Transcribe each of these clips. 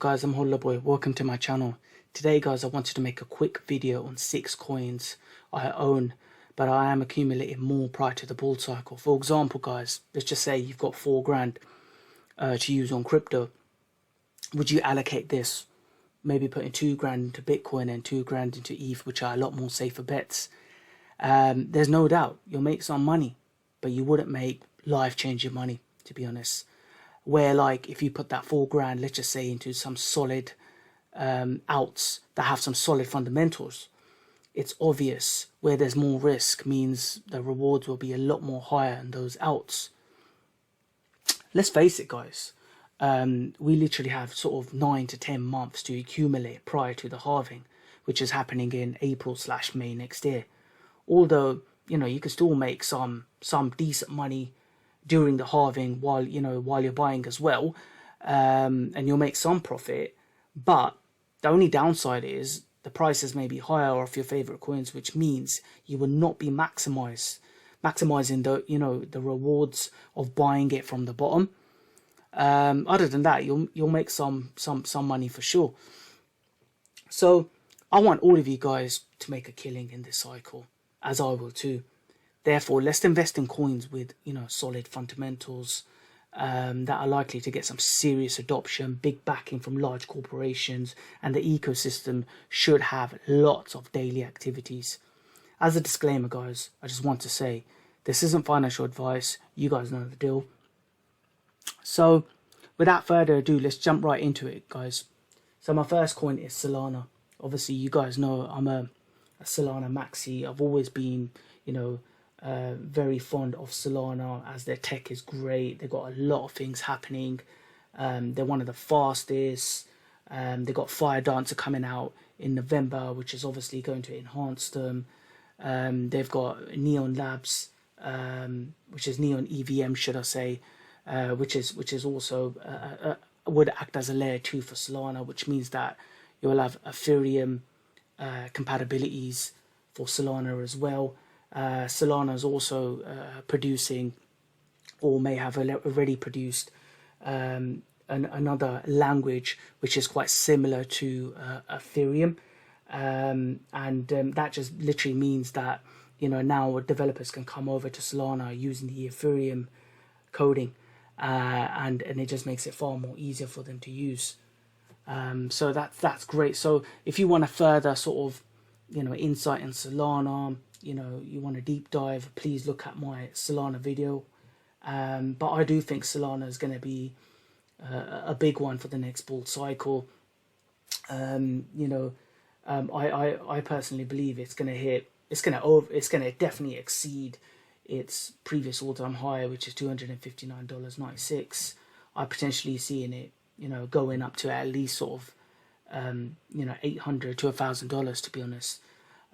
guys, I'm Boy. Welcome to my channel. Today guys, I wanted to make a quick video on 6 coins I own, but I am accumulating more prior to the bull cycle. For example guys, let's just say you've got 4 grand to use on crypto. Would you allocate this? Maybe putting 2 grand into Bitcoin and 2 grand into ETH, which are a lot more safer bets. There's no doubt you'll make some money, but you wouldn't make life-changing money, to be honest. Where like if you put that 4 grand, let's just say, into some solid outs that have some solid fundamentals, it's obvious where there's more risk means the rewards will be a lot more higher in those outs. Let's face it guys, we literally have sort of 9 to 10 months to accumulate prior to the halving, which is happening in April/May next year. Although, you know, you can still make some decent money during the halving while you're buying as well, and you'll make some profit. But the only downside is the prices may be higher of your favorite coins, which means you will not be maximizing the rewards of buying it from the bottom. Other than that, you'll make some money for sure. So I want all of you guys to make a killing in this cycle, as I will too. Therefore, let's invest in coins with, solid fundamentals that are likely to get some serious adoption, big backing from large corporations, and the ecosystem should have lots of daily activities. As a disclaimer, guys, I just want to say this isn't financial advice. You guys know the deal. So, without further ado, let's jump right into it, guys. So, my first coin is Solana. Obviously, you guys know I'm a Solana maxi. I've always been, very fond of Solana, as their tech is great. They've got a lot of things happening. They're one of the fastest. They've got Fire Dancer coming out in November, which is obviously going to enhance them. They've got Neon Labs, which is Neon EVM, should I say, which is also would act as a layer 2 for Solana, which means that you'll have Ethereum compatibilities for Solana as well. Solana is also producing, or may have already produced, another language which is quite similar to Ethereum, and that just literally means that now developers can come over to Solana using the Ethereum coding, and it just makes it far more easier for them to use. So that's great. So if you want a further sort of insight in Solana, you want a deep dive, please look at my Solana video. But I do think Solana is going to be a big one for the next bull cycle. I personally believe it's going to definitely exceed its previous all-time high, which is $259.96. I potentially seeing it, going up to at least sort of, $800 to $1,000, to be honest.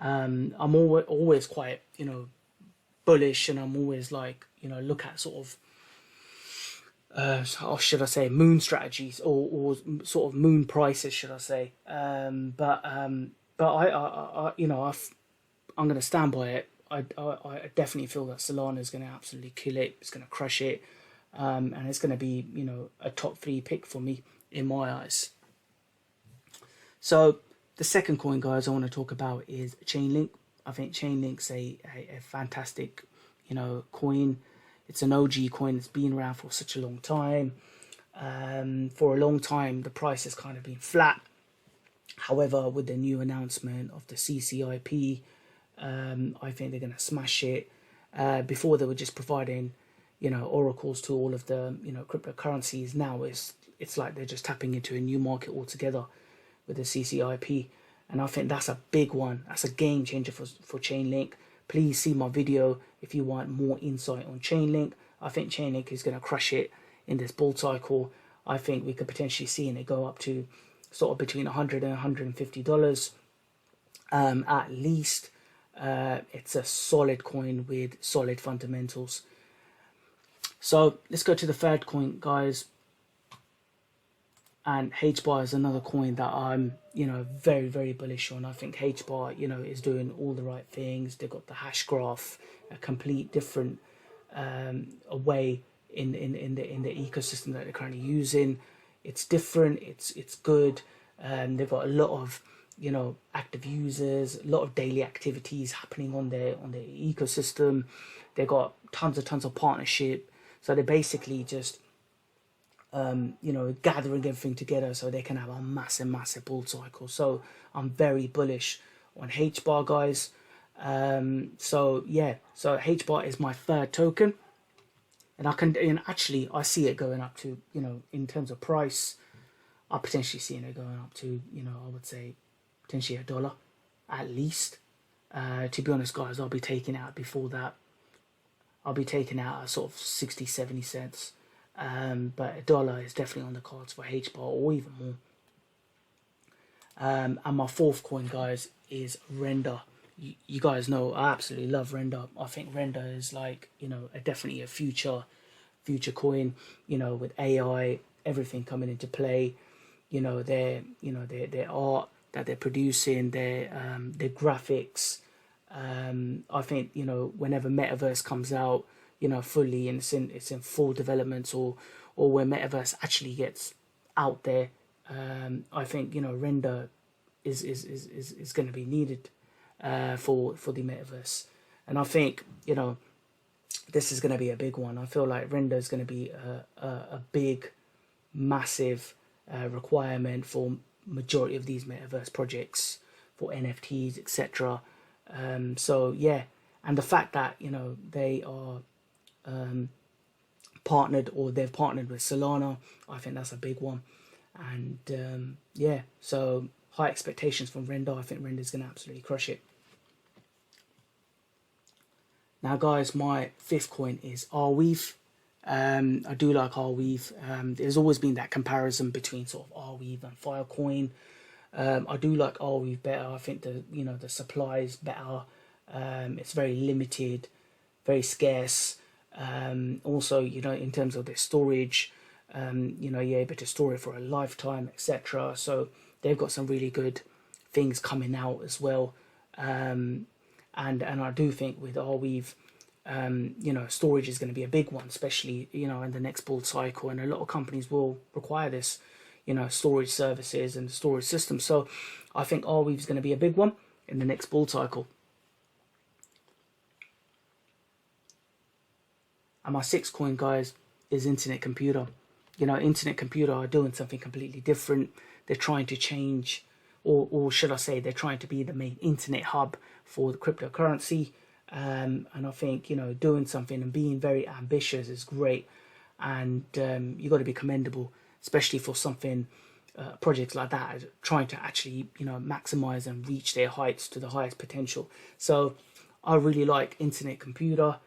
I'm always quite, bullish, and I'm always like, look at sort of, or should I say, moon strategies, or sort of moon prices, should I say? But I'm going to stand by it. I definitely feel that Solana is going to absolutely kill it. It's going to crush it, and it's going to be, a top 3 pick for me in my eyes. So the second coin, guys, I want to talk about is Chainlink. I think Chainlink's a fantastic, coin. It's an OG coin. It's been around for such a long time. For a long time, the price has kind of been flat. However, with the new announcement of the CCIP, I think they're going to smash it. Before they were just providing, oracles to all of the, cryptocurrencies. Now it's like they're just tapping into a new market altogether with the CCIP. And I think that's a big one. That's a game changer for Chainlink. Please see my video if you want more insight on Chainlink. I think Chainlink is going to crush it in this bull cycle. I think we could potentially see it go up to sort of between $100 and $150 at least. It's a solid coin with solid fundamentals. So let's go to the third coin, guys. And HBAR is another coin that I'm, very, very bullish on. I think HBAR, is doing all the right things. They've got the hash graph, a complete different way in the ecosystem that they're currently using. it's different, it's good. They've got a lot of, you know, active users, a lot of daily activities happening on their ecosystem. They've got tons of partnership. So they're basically just you know, gathering everything together so they can have a massive bull cycle. So I'm very bullish on HBAR, guys. So yeah, so HBAR is my third token, and actually I see it going up to, you know, in terms of price, I potentially seeing it going up to, you know, I would say potentially $1 at least. To be honest, guys, I'll be taking out before that. I'll be taking out a sort of 60-70 cents. But $1 is definitely on the cards for HBAR, or even more. And my fourth coin, guys, is Render. You guys know I absolutely love Render. I think Render is like, you know, definitely a future coin. You know, with AI, everything coming into play. You know, their art that they're producing, their graphics. I think, you know, whenever Metaverse comes out, you know, fully, and it's in full development, or where Metaverse actually gets out there, I think, you know, Render is going to be needed for the Metaverse. And I think, you know, this is going to be a big one. I feel like Render is going to be a big, massive requirement for majority of these Metaverse projects, for NFTs, etc. So yeah, and the fact that, you know, they are partnered, or they've partnered with Solana, I think that's a big one. And yeah, so high expectations from Render. I think Render's going to absolutely crush it. Now, guys, my fifth coin is Arewe. I do like Arewe. There's always been that comparison between sort of Arewe and Filecoin. I do like Arewe better. I think the supply is better. It's very limited, very scarce. Also, you know, in terms of their storage, you know, you're able to store it for a lifetime, etc. So they've got some really good things coming out as well. And I do think with Arewe, you know, storage is going to be a big one, especially, you know, in the next bull cycle, and a lot of companies will require this, you know, storage services and storage systems. So I think Arewe is going to be a big one in the next bull cycle. And my sixth coin, guys, is Internet Computer. You know, Internet Computer are doing something completely different. They're trying to change, or should I say, they're trying to be the main internet hub for the cryptocurrency. And I think, you know, doing something and being very ambitious is great. And you've got to be commendable, especially for something, projects like that, trying to actually, you know, maximize and reach their heights to the highest potential. So I really like Internet Computer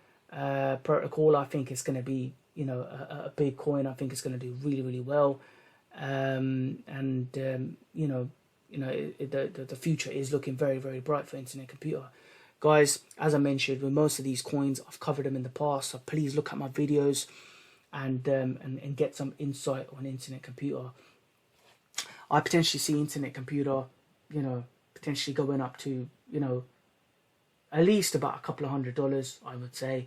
protocol. I think it's going to be, you know, a big coin. I think it's going to do really well. You know, the future is looking very bright for Internet Computer. Guys, as I mentioned, with most of these coins, I've covered them in the past, so please look at my videos and get some insight on Internet Computer. I potentially see Internet Computer, you know, potentially going up to, you know, at least about a couple of $100, I would say.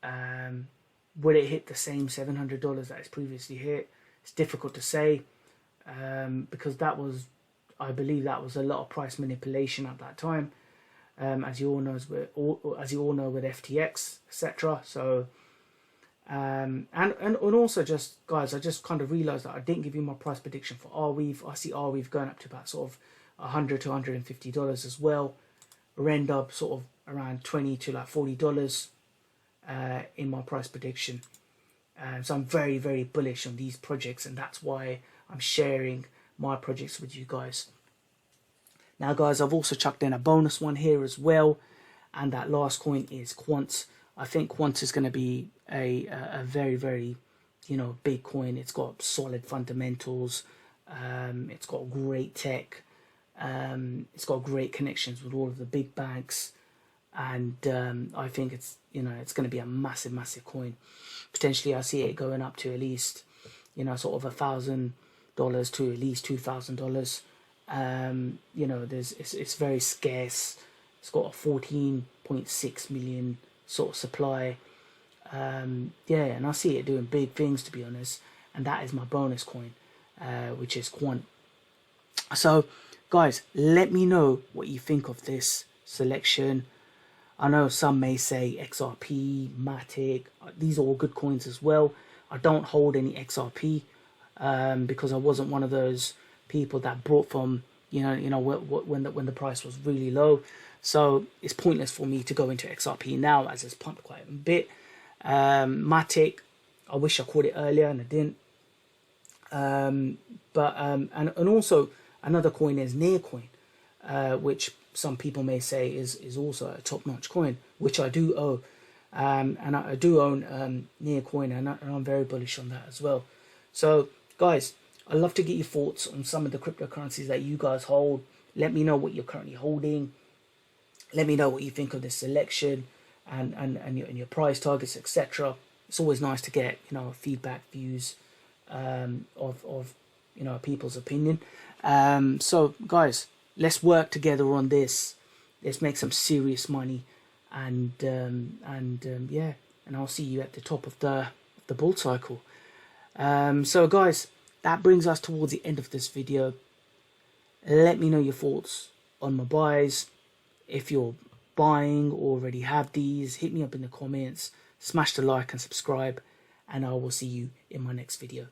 Will it hit the same $700 that it's previously hit? It's difficult to say, because that was, I believe that was a lot of price manipulation at that time. As you all know with FTX, etc. So, and also, just guys, I just kind of realised that I didn't give you my price prediction for Arewe. I see Arewe going up to about sort of $100 to $150 as well. Render sort of around $20 to like $40 in my price prediction. So I'm very bullish on these projects, and that's why I'm sharing my projects with you guys. Now, guys, I've also chucked in a bonus one here as well, and that last coin is Quant. I think Quant is going to be a very, you know, big coin. It's got solid fundamentals. It's got great tech. It's got great connections with all of the big banks, and I think it's, you know, it's going to be a massive coin. Potentially, I see it going up to at least, you know, sort of $1,000 to at least $2,000. You know, it's very scarce. It's got a 14.6 million sort of supply. Yeah, and I see it doing big things, to be honest. And that is my bonus coin. which is Quant. So guys, let me know what you think of this selection. I know some may say XRP, Matic, these are all good coins as well. I don't hold any XRP because I wasn't one of those people that bought from when the price was really low. So it's pointless for me to go into XRP now, as it's pumped quite a bit. Matic, I wish I caught it earlier and I didn't. And also another coin is Nearcoin, which some people may say is also a top-notch coin, which I do own. And I do own Nearcoin, and I'm very bullish on that as well. So guys, I'd love to get your thoughts on some of the cryptocurrencies that you guys hold. Let me know what you're currently holding. Let me know what you think of this selection and your price targets, etc. It's always nice to get feedback, views of people's opinion. So guys, let's work together on this. Let's make some serious money, and I'll see you at the top of the bull cycle. So guys, that brings us towards the end of this video. Let me know your thoughts on my buys. If you're buying or already have these, hit me up in the comments, smash the like and subscribe, and I will see you in my next video.